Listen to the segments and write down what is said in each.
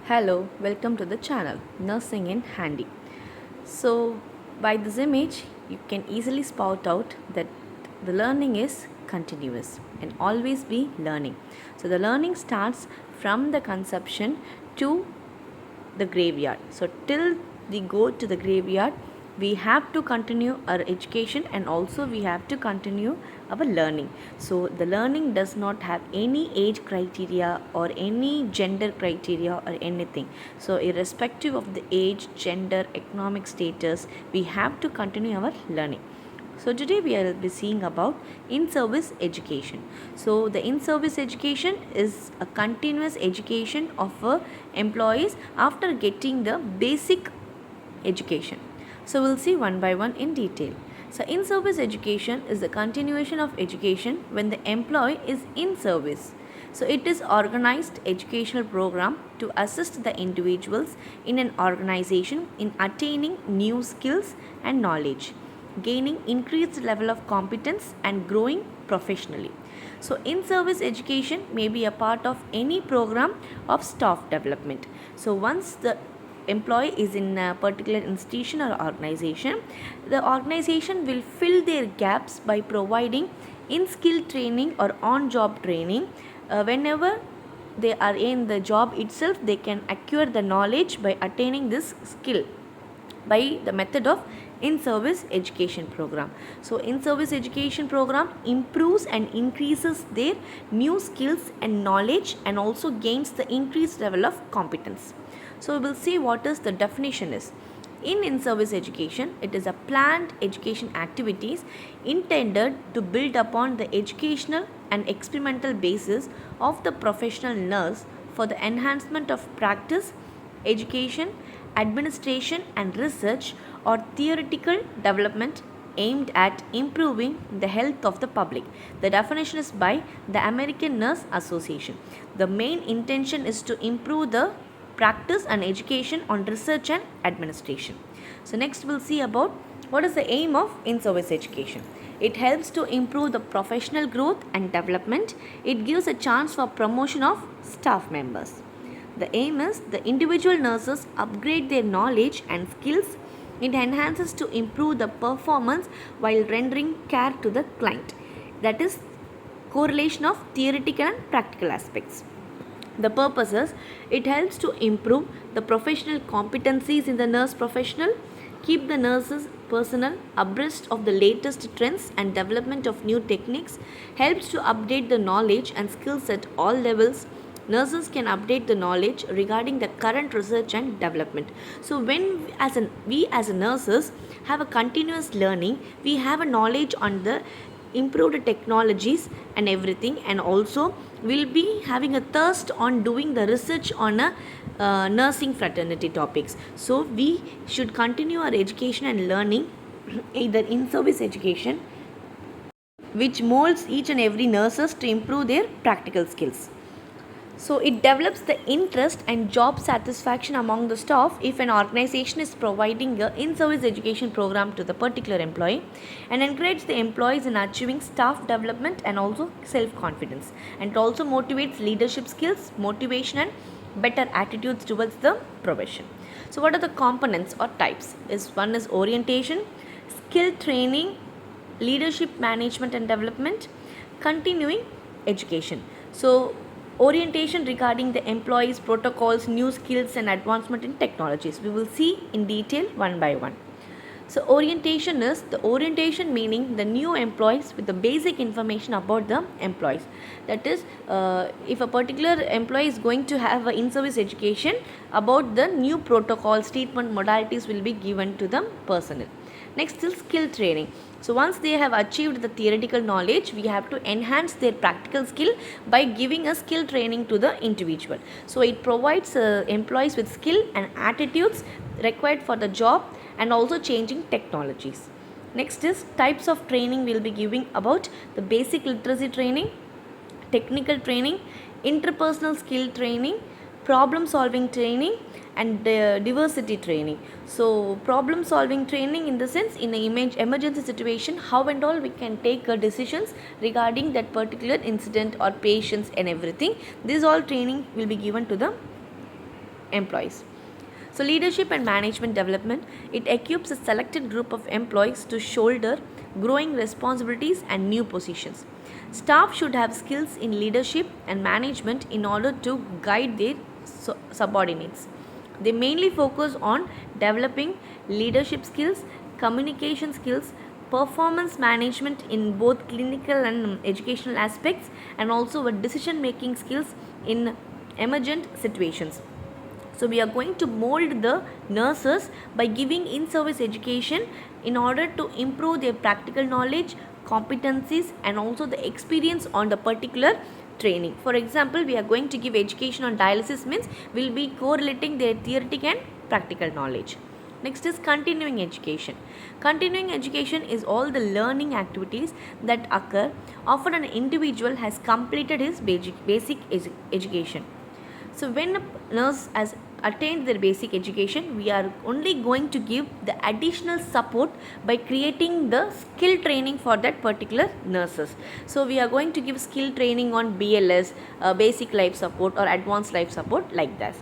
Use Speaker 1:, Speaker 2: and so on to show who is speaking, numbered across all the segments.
Speaker 1: Hello, welcome to the channel Nursing in Handy. So, by this image, you can easily spout out that the learning is continuous and always be learning. So, the learning starts from the conception to the graveyard. So, till we go to the graveyard, we have to continue our education and also we have to continue our learning. So, the learning does not have any age criteria or any gender criteria or anything. So, irrespective of the age, gender, economic status, we have to continue our learning. So today we will be seeing about in-service education. So the in-service education is a continuous education of employees after getting the basic education. So we'll see one by one in detail. So in-service education is the continuation of education when the employee is in service. So it is organized educational program to assist the individuals in an organization in attaining new skills and knowledge, gaining increased level of competence and growing professionally. So in-service education may be a part of any program of staff development. So once the employee is in a particular institution or organization, the organization will fill their gaps by providing in-skill training or on-job training. Whenever they are in the job itself, they can acquire the knowledge by attaining this skill by the method of in-service education program. So in-service education program improves and increases their new skills and knowledge and also gains the increased level of competence. So we will see what is the definition is. In in-service education, it is a planned education activities intended to build upon the educational and experimental basis of the professional nurse for the enhancement of practice, education, administration and research or theoretical development aimed at improving the health of the public. The definition is by the American Nurse Association. The main intention is to improve the practice and education on research and administration. So next we'll see about what is the aim of in-service education. It helps to improve the professional growth and development. It gives a chance for promotion of staff members. The aim is the individual nurses upgrade their knowledge and skills. It enhances to improve the performance while rendering care to the client. That is correlation of theoretical and practical aspects. The purpose is it helps to improve the professional competencies in the nurse professional, keep the nurses personnel abreast of the latest trends and development of new techniques, helps to update the knowledge and skills at all levels. Nurses can update the knowledge regarding the current research and development. So when we as a nurses have a continuous learning, we have a knowledge on the improved technologies and everything, and also will be having a thirst on doing the research on a nursing fraternity topics. So we should continue our education and learning either in service education which molds each and every nurses to improve their practical skills. So it develops the interest and job satisfaction among the staff if an organization is providing a in-service education program to the particular employee, and encourage the employees in achieving staff development and also self-confidence, and it also motivates leadership skills, motivation and better attitudes towards the profession. So what are the components or types? One is orientation, skill training, leadership management and development, continuing education. So orientation regarding the employees, protocols, new skills and advancement in technologies. We will see in detail one by one. So orientation is the orientation meaning the new employees with the basic information about the employees. That is, if a particular employee is going to have an in-service education, about the new protocols, treatment modalities will be given to the personnel. Next is skill training. So once they have achieved the theoretical knowledge, we have to enhance their practical skill by giving a skill training to the individual. So it provides employees with skill and attitudes required for the job and also changing technologies. Next is types of training we will be giving about the basic literacy training, technical training, interpersonal skill training, problem solving training and diversity training. So problem solving training in the sense in an emergency situation, how and all we can take decisions regarding that particular incident or patients and everything. This all training will be given to the employees. So leadership and management development, it equips a selected group of employees to shoulder growing responsibilities and new positions. Staff should have skills in leadership and management in order to guide their subordinates. They mainly focus on developing leadership skills, communication skills, performance management in both clinical and educational aspects, and also decision making skills in emergent situations. So we are going to mold the nurses by giving in-service education in order to improve their practical knowledge, competencies, and also the experience on the particular training. For example, we are going to give education on dialysis, means we will be correlating their theoretic and practical knowledge. Next is continuing education. Continuing education is all the learning activities that occur after an individual has completed his basic education. So when a nurse has attained their basic education, we are only going to give the additional support by creating the skill training for that particular nurses. So we are going to give skill training on BLS, basic life support or advanced life support, like that.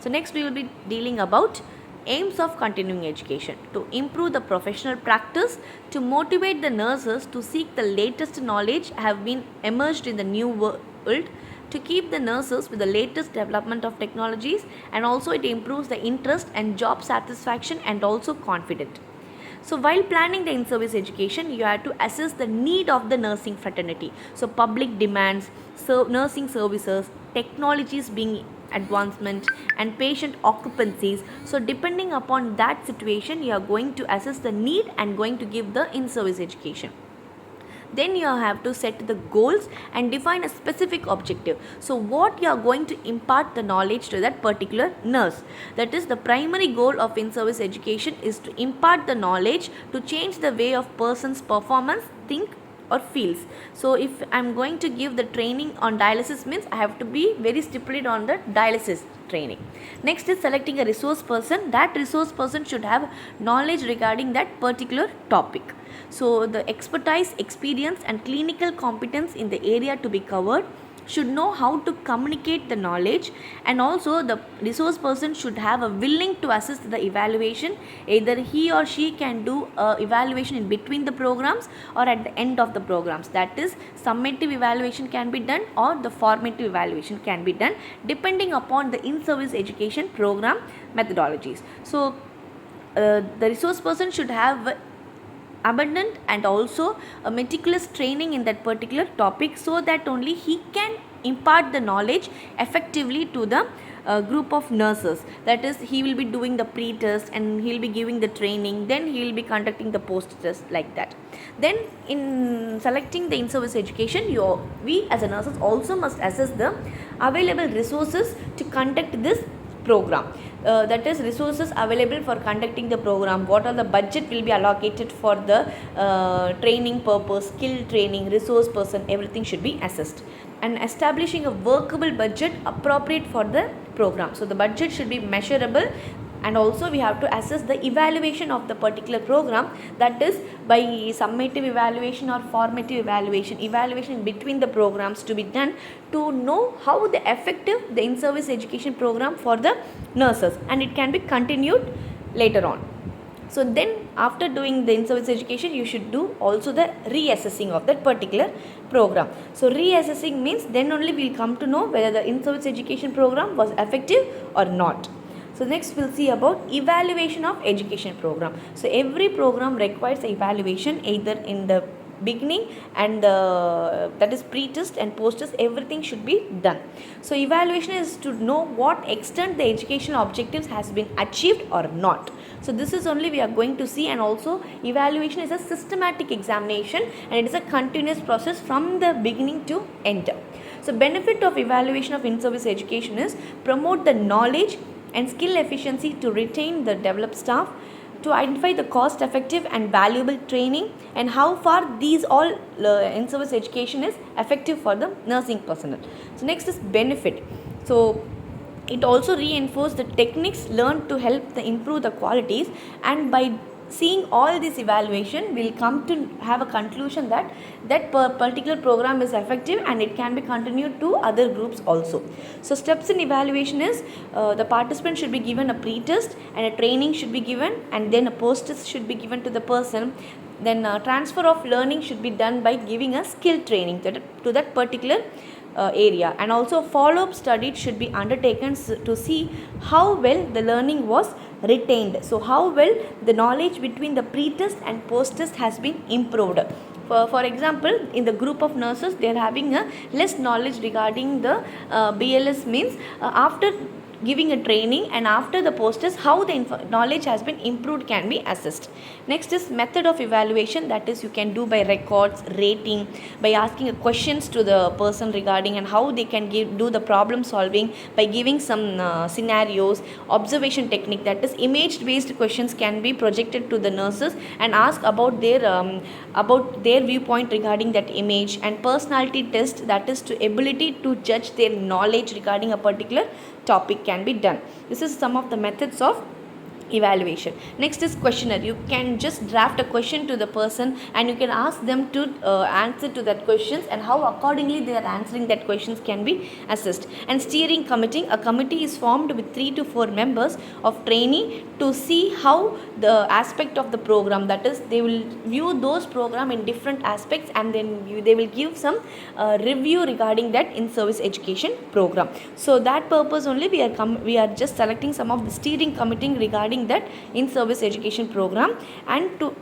Speaker 1: So next we will be dealing about aims of continuing education: to improve the professional practice, to motivate the nurses to seek the latest knowledge have been emerged in the new world, to keep the nurses with the latest development of technologies, and also it improves the interest and job satisfaction and also confidence. So while planning the in-service education, you have to assess the need of the nursing fraternity. So public demands, nursing services, technologies being advancement, and patient occupancies. So depending upon that situation, you are going to assess the need and going to give the in-service education. Then you have to set the goals and define a specific objective. So what you are going to impart the knowledge to that particular nurse. That is, the primary goal of in-service education is to impart the knowledge to change the way of person's performance, think or feels. So if I am going to give the training on dialysis, means I have to be very stipulated on the dialysis training. Next is selecting a resource person. That resource person should have knowledge regarding that particular topic. So the expertise, experience and clinical competence in the area to be covered, should know how to communicate the knowledge, and also the resource person should have a willing to assist the evaluation. Either he or she can do evaluation in between the programs or at the end of the programs. That is, summative evaluation can be done or the formative evaluation can be done depending upon the in-service education program methodologies. So the resource person should have abundant and also a meticulous training in that particular topic, so that only he can impart the knowledge effectively to the group of nurses. That is, he will be doing the pre-test and he will be giving the training, then he will be conducting the post-test, like that. Then in selecting the in-service education, we as a nurses also must assess the available resources to conduct this program. That is, resources available for conducting the program, what are the budget will be allocated for the training purpose, skill training, resource person, everything should be assessed, and establishing a workable budget appropriate for the program. So the budget should be measurable, and also we have to assess the evaluation of the particular program, that is by summative evaluation or formative evaluation in between the programs to be done, to know how the effective the in-service education program for the nurses, and it can be continued later on. So then after doing the in-service education, you should do also the reassessing of that particular program. So reassessing means then only we will come to know whether the in-service education program was effective or not. So next we'll see about evaluation of education program. So every program requires evaluation either in the beginning and that is pre-test and post-test, everything should be done. So evaluation is to know what extent the educational objectives has been achieved or not. So this is only we are going to see, and also evaluation is a systematic examination and it is a continuous process from the beginning to end. So benefit of evaluation of in-service education is promote the knowledge and skill efficiency to retain the developed staff, to identify the cost effective and valuable training, and how far these all in-service education is effective for the nursing personnel. So next is benefit. So it also reinforces the techniques learned to help improve the qualities, and by seeing all this evaluation, we'll come to have a conclusion that particular program is effective and it can be continued to other groups also. So steps in evaluation is the participant should be given a pre-test and a training should be given, and then a post-test should be given to the person. Then transfer of learning should be done by giving a skill training to that particular area, and also follow-up study should be undertaken to see how well the learning was retained. So how well the knowledge between the pre-test and post-test has been improved. For example, in the group of nurses, they are having a less knowledge regarding the BLS means after giving a training and after the post-test, how the knowledge has been improved can be assessed. Next is method of evaluation, that is you can do by records, rating, by asking questions to the person regarding and how they can do the problem solving by giving some scenarios. Observation technique, that is image based questions can be projected to the nurses and ask about their viewpoint regarding that image. And personality test, that is to ability to judge their knowledge regarding a particular topic can be done. This is some of the methods of evaluation. Next is questionnaire. You can just draft a question to the person and you can ask them to answer to that questions, and how accordingly they are answering that questions can be assessed. And steering committee, a committee is formed with 3 to 4 members of trainee to see how the aspect of the program, that is they will view those program in different aspects, and then they will give some review regarding that in-service education program. So that purpose only we are just selecting some of the steering committee regarding that in-service education program, and to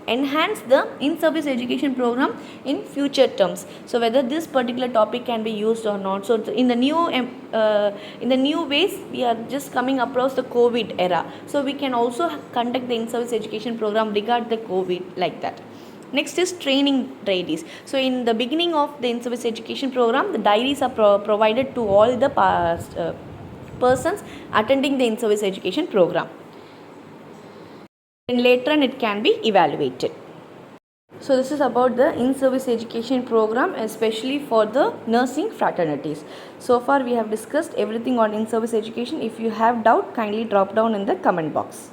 Speaker 1: enhance the in-service education program in future terms. So whether this particular topic can be used or not. So in the new ways, we are just coming across the COVID era. So we can also conduct the in-service education program regarding the COVID like that. Next is training diaries. So in the beginning of the in-service education program, the diaries are provided to all the persons attending the in-service education program. And later on it can be evaluated. So this is about the in-service education program, especially for the nursing fraternities. So far we have discussed everything on in-service education. If you have doubt, kindly drop down in the comment box.